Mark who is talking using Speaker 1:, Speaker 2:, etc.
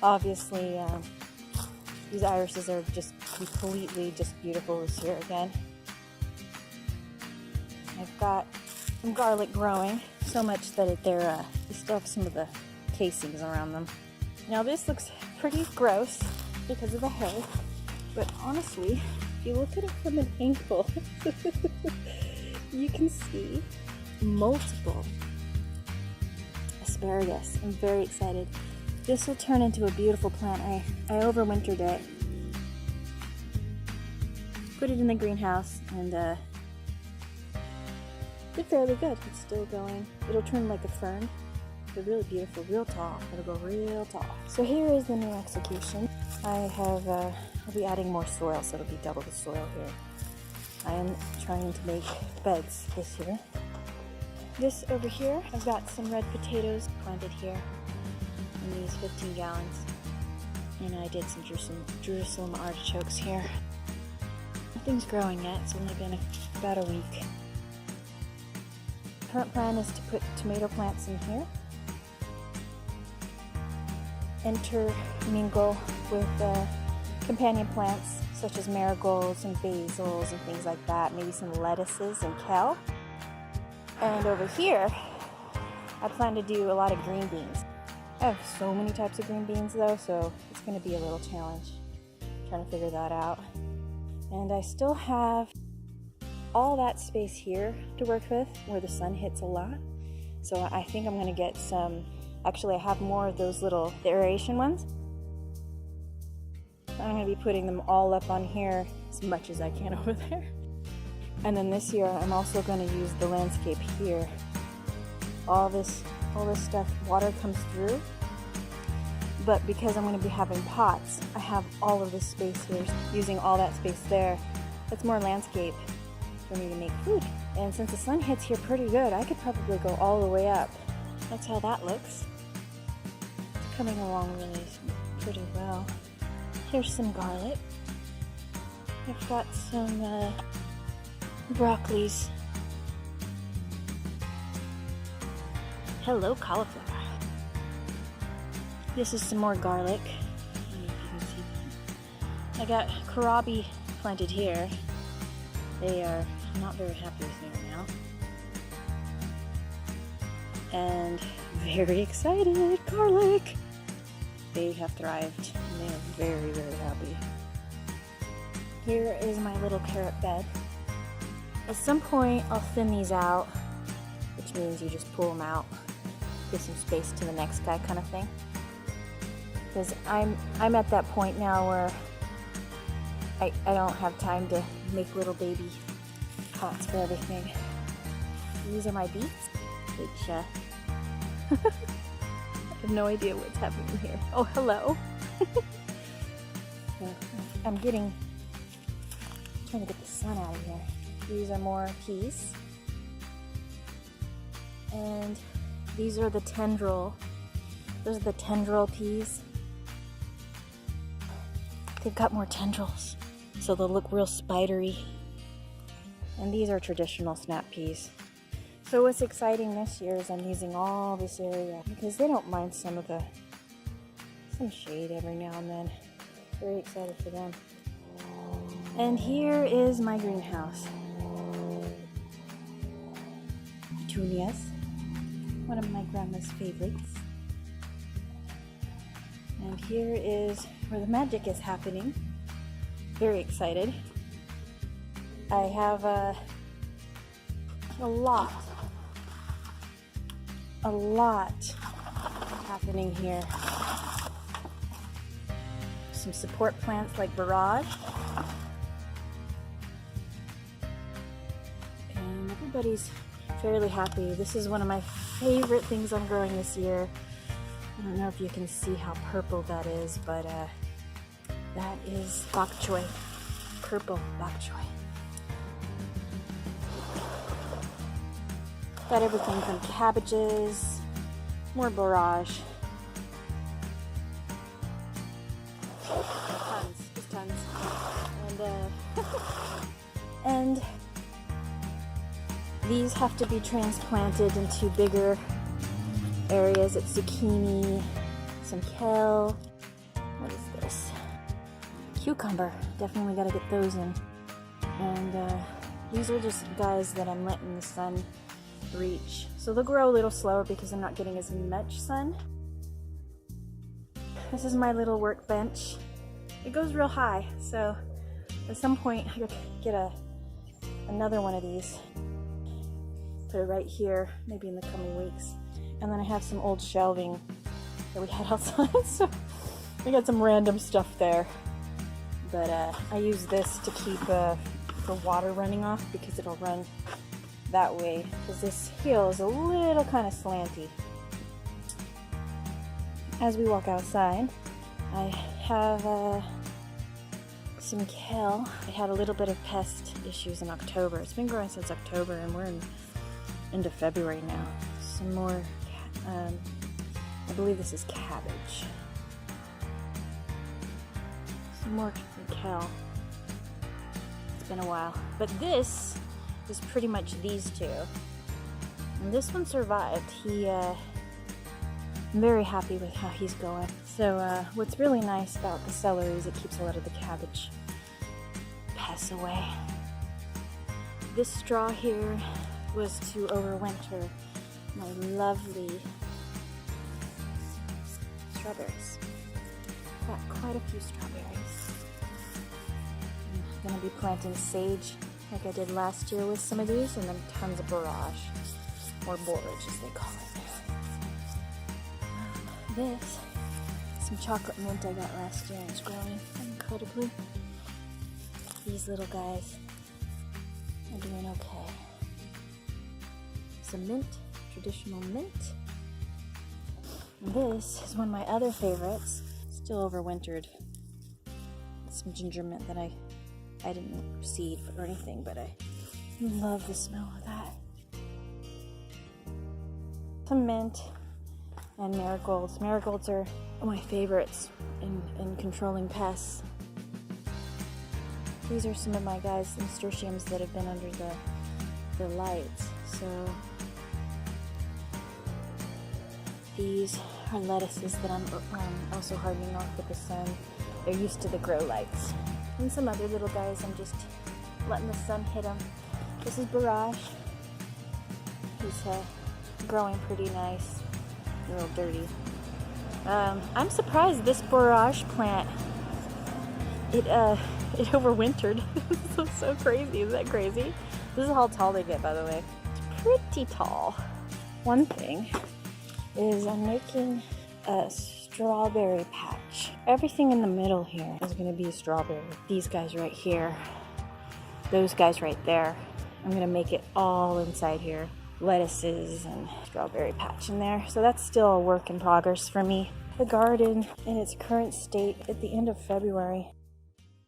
Speaker 1: Obviously, these irises are just completely just beautiful this year again. I've got some garlic growing, so much that they still have some of the casings around them. Now this looks pretty gross because of the hay, but honestly, if you look at it from an angle, you can see multiple asparagus. I'm very excited. This will turn into a beautiful plant. I overwintered it, put it in the greenhouse, and did fairly good. It's still going. It'll turn like a fern. They're really beautiful, real tall. It'll go real tall. So here is the new execution. I'll be adding more soil, so it'll be double the soil here. I am trying to make beds this year. This over here, I've got some red potatoes planted here in these 15 gallons. And I did some Jerusalem artichokes here. Nothing's growing yet. It's only been about a week. Current plan is to put tomato plants in here. Intermingle with companion plants such as marigolds and basils and things like that. Maybe some lettuces and kale. And over here, I plan to do a lot of green beans. I have so many types of green beans though, so it's going to be a little challenge trying to figure that out. And I still have all that space here to work with where the sun hits a lot. So I think I'm going to get some, actually I have more of those little aeration ones. I'm going to be putting them all up on here as much as I can over there. And then this year I'm also going to use the landscape here. All this stuff, water comes through, but because I'm going to be having pots, I have all of this space here, using all that space there. That's more landscape for me to make food. And since the sun hits here pretty good, I could probably go all the way up. That's how that looks. It's coming along really pretty well. Here's some garlic. I've got some broccolis. Hello, cauliflower. This is some more garlic. I don't know if you can see that. I got kohlrabi planted here. They are not very happy with me right now. And very excited, garlic! They have thrived and they are very, very happy. Here is my little carrot bed. At some point I'll thin these out, which means you just pull them out, give some space to the next guy kind of thing. Because I'm at that point now where I don't have time to make little baby pots for everything. These are my beets, which I have no idea what's happening here. Oh, hello. I'm trying to get the sun out of here. These are more peas. And these are the tendril. Those are the tendril peas. They've got more tendrils, so they'll look real spidery. And these are traditional snap peas. So what's exciting this year is I'm using all this area because they don't mind some shade every now and then. Very excited for them. And here is my greenhouse. Petunias, one of my grandma's favorites. And here is where the magic is happening. Very excited. I have a lot happening here. Some support plants like borage. And everybody's fairly happy. This is one of my favorite things I'm growing this year. I don't know if you can see how purple that is, but that is Bok Choy. Purple Bok Choy. Got everything from cabbages, more borage. Tons, just tons. And these have to be transplanted into bigger areas. It's zucchini, some kale, What is this? Cucumber. Definitely got to get those in. And these are just guys that I'm letting the sun reach. So they'll grow a little slower because I'm not getting as much sun. This is my little workbench. It goes real high, so at some point I could get another one of these. Put it right here, maybe in the coming weeks. And then I have some old shelving that we had outside, so I got some random stuff there. But I use this to keep the water running off because it'll run that way, because this hill is a little kind of slanty. As we walk outside, I have some kale. I had a little bit of pest issues in October. It's been growing since October, and we're into February now. Some more, I believe this is cabbage. Some more kale. It's been a while. But this is pretty much these two. And this one survived. I'm very happy with how he's going. So what's really nice about the celery is it keeps a lot of the cabbage pests away. This straw here was to overwinter my lovely strawberries. Got quite a few strawberries. I'm gonna be planting sage like I did last year with some of these, and then tons of borage, or borage as they call it. This, some chocolate mint I got last year, and it's growing incredibly. These little guys are doing okay. Some mint, traditional mint. And this is one of my other favorites, still overwintered. Some ginger mint that I didn't seed or anything, but I love the smell of that. Some mint and marigolds. Marigolds are my favorites in controlling pests. These are some of my guys' nasturtiums that have been under the lights. So these are lettuces that I'm also hardening off with the sun. They're used to the grow lights. And some other little guys, I'm just letting the sun hit them. This is borage. He's growing pretty nice. A little dirty. I'm surprised this borage plant, it overwintered. so crazy. Is that crazy? This is how tall they get, by the way. It's pretty tall. One thing is I'm making a strawberry patch. Everything in the middle here is going to be strawberry. These guys right here, those guys right there. I'm going to make it all inside here. Lettuces and strawberry patch in there. So that's still a work in progress for me. The garden in its current state at the end of February